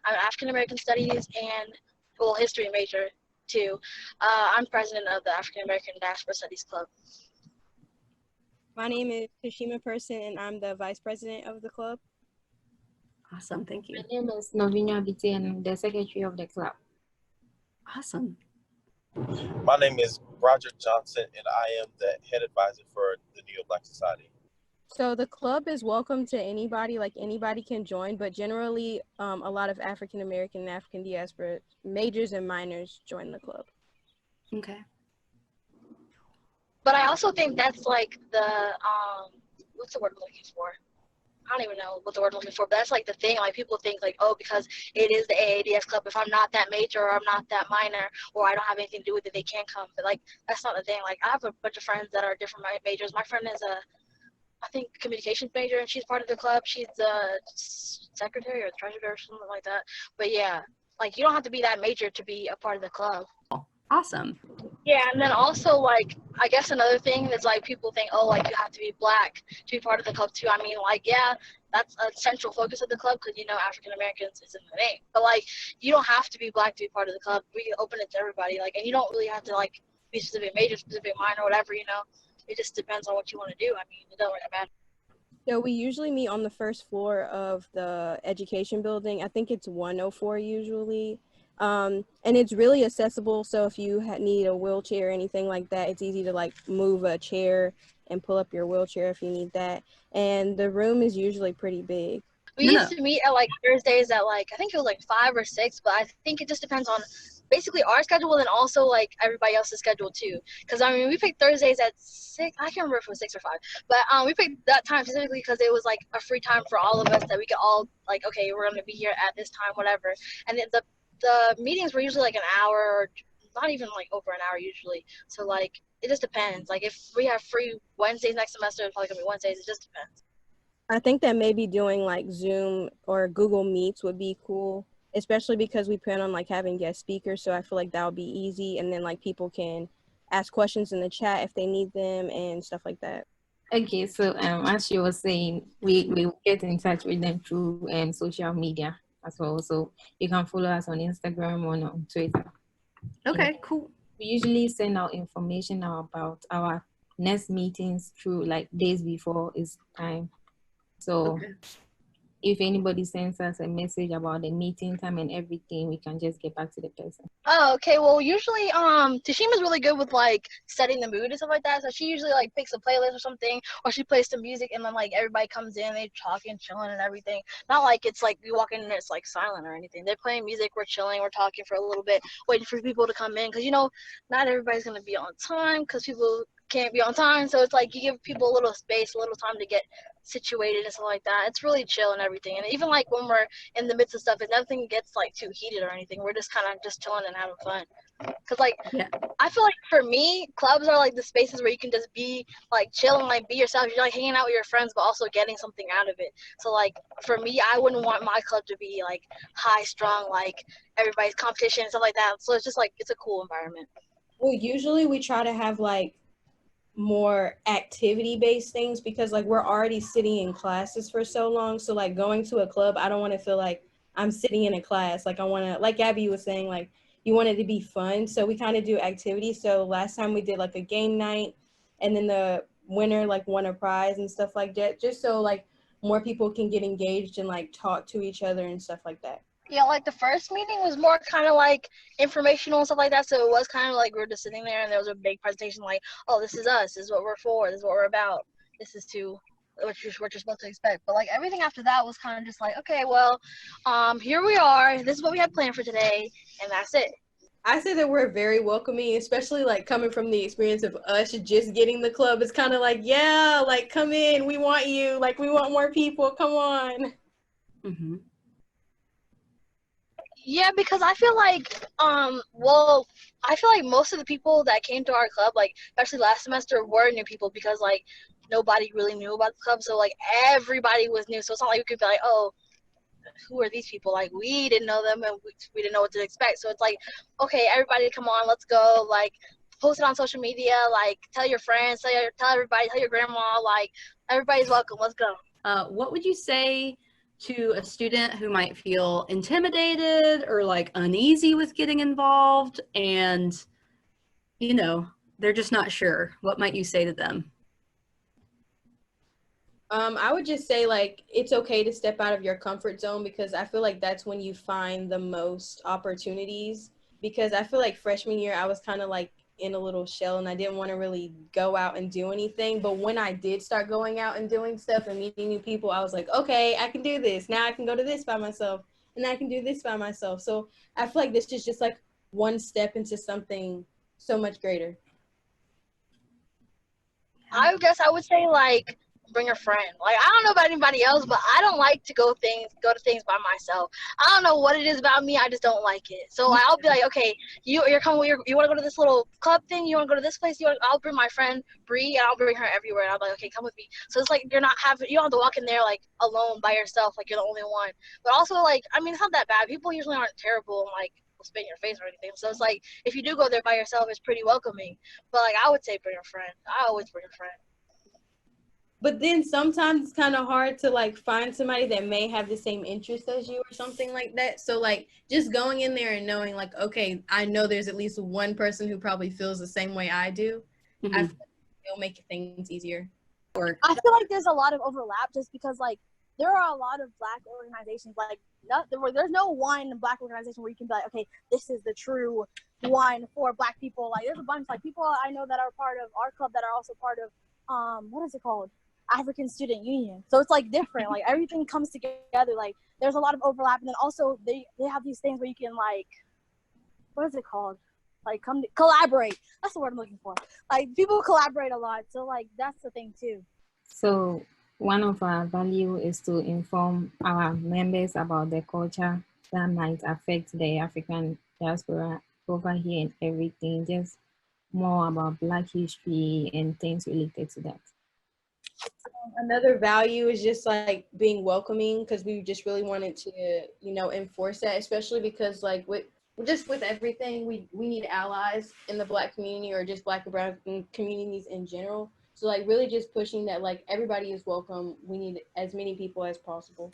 I'm an African American Studies and history major too. I'm president of the African American Diaspora Studies Club. My name is Kashima Person, and I'm the vice president of the club. Awesome, thank you. My name is Novinia Biti, and I'm the secretary of the club. Awesome. My name is Roger Johnson, and I am the head advisor for the New York Black Society. So the club is welcome to anybody, like anybody can join, but generally a lot of African American and African diaspora majors and minors join the club. Okay. But I also think that's like the, what's the word I'm looking for? I don't even know what the word I'm looking for, but that's like the thing. Like people think like, oh, because it is the AADS club, if I'm not that major or I'm not that minor or I don't have anything to do with it, they can't come. But like, that's not the thing. Like I have a bunch of friends that are different majors. My friend is I think communications major, and she's part of the club. She's the secretary or treasurer or something like that. But yeah, like you don't have to be that major to be a part of the club. Awesome. Yeah, and then also like I guess another thing is like people think, oh, like you have to be black to be part of the club too. I mean, like yeah, that's a central focus of the club because African Americans is in the name. But like you don't have to be black to be part of the club. We open it to everybody. Like, and you don't really have to like be specific major, specific minor, whatever. It just depends on what you want to do. I mean, it doesn't really matter. So we usually meet on the first floor of the education building. I think it's 104 usually. And it's really accessible. So if you need a wheelchair or anything like that, it's easy to like move a chair and pull up your wheelchair if you need that. And the room is usually pretty big. We used to meet at like Thursdays at like, I think it was like 5 or 6, but I think it just depends on basically our schedule and also like everybody else's schedule too. Because I mean, we picked Thursdays at 6. I can't remember if it was 6 or 5, but we picked that time specifically because it was like a free time for all of us that we could all like, okay, we're gonna be here at this time, whatever. And the meetings were usually like an hour or not even like over an hour usually. So like it just depends. Like if we have free Wednesdays next semester, it's probably gonna be Wednesdays. It just depends. I think that maybe doing like Zoom or Google Meets would be cool, especially because we plan on like having guest speakers. So I feel like that would be easy. And then like people can ask questions in the chat if they need them and stuff like that. Okay, so as you were saying, we get in touch with them through social media as well. So you can follow us on Instagram or on Twitter. Okay, cool. We usually send out information about our next meetings through like days before it's time. So if anybody sends us a message about the meeting time and everything, we can just get back to the person. Oh, okay. Well, usually, Tashima's really good with like setting the mood and stuff like that. So she usually like picks a playlist or something, or she plays some music, and then like everybody comes in, they talking, chilling, and everything. Not like it's like we walk in and it's like silent or anything. They're playing music, we're chilling, we're talking for a little bit, waiting for people to come in, because not everybody's gonna be on time, because people can't be on time. So it's like you give people a little space, a little time to get situated and stuff like that. It's really chill and everything. And even like when we're in the midst of stuff, if nothing gets like too heated or anything, we're just kind of just chilling and having fun. Because like I feel like for me, clubs are like the spaces where you can just be like chill and like be yourself. You're like hanging out with your friends but also getting something out of it. So like for me, I wouldn't want my club to be like high strung, like everybody's competition and stuff like that. So it's just like it's a cool environment. Well, usually we try to have like more activity-based things because like we're already sitting in classes for so long. So like going to a club, I don't want to feel like I'm sitting in a class. Like I want to, like Abby was saying, like you want it to be fun. So we kind of do activities. So last time we did like a game night, and then the winner like won a prize and stuff like that, just so like more people can get engaged and like talk to each other and stuff like that. Yeah, like the first meeting was more kind of like informational and stuff like that. So it was kind of like we were just sitting there and there was a big presentation like, oh, this is us, this is what we're for, this is what we're about, this is what you're supposed to expect. But like everything after that was kind of just like, okay, well, here we are, this is what we had planned for today, and that's it. I say that we're very welcoming, especially like coming from the experience of us just getting the club. It's kind of like, yeah, like come in, we want you, like we want more people, come on. Mm-hmm. Yeah, because I feel like, I feel like most of the people that came to our club, like, especially last semester, were new people because, like, nobody really knew about the club. So, like, everybody was new. So it's not like we could be like, oh, who are these people? Like, we didn't know them and we didn't know what to expect. So it's like, okay, everybody come on, let's go. Like, post it on social media. Like, tell your friends, tell everybody, tell your grandma. Like, everybody's welcome. Let's go. What would you say to a student who might feel intimidated or like uneasy with getting involved and, you know, they're just not sure? What might you say to them? I would just say like it's okay to step out of your comfort zone because I feel like that's when you find the most opportunities. Because I feel like freshman year I was kind of like in a little shell and I didn't want to really go out and do anything. But when I did start going out and doing stuff and meeting new people, I was like, okay, I can do this. Now I can go to this by myself and I can do this by myself. So I feel like this is just like one step into something so much greater. I guess I would say like bring a friend. Like I don't know about anybody else, but I don't like to go to things by myself. I don't know what it is about me. I just don't like it. So like, I'll be like, okay, you're coming. You want to go to this little club thing? You want to go to this place? I'll bring my friend Bree, and I'll bring her everywhere. And I'll be like, okay, come with me. So it's like you don't have to walk in there like alone by yourself, like you're the only one. But also like I mean, it's not that bad. People usually aren't terrible and like will spit in your face or anything. So it's like if you do go there by yourself, it's pretty welcoming. But like I would say bring a friend. I always bring a friend. But then sometimes it's kind of hard to like find somebody that may have the same interest as you or something like that. So like just going in there and knowing like, okay, I know there's at least one person who probably feels the same way I do. I feel like it'll make things easier. I feel like there's a lot of overlap just because like there are a lot of Black organizations like there's no one Black organization where you can be like, okay, this is the true one for Black people. Like there's a bunch like people I know that are part of our club that are also part of what is it called? African Student Union. So it's like different. Like everything comes together. Like there's a lot of overlap, and then also they have these things where you can like, what is it called? Like collaborate. That's the word I'm looking for. Like people collaborate a lot. So like that's the thing too. So one of our value is to inform our members about the culture that might affect the African diaspora over here and everything, just more about Black history and things related to that. Another value is just like being welcoming because we just really wanted to, you know, enforce that, especially because like with everything, we need allies in the Black community or just Black and brown communities in general. So like really just pushing that like everybody is welcome. We need as many people as possible.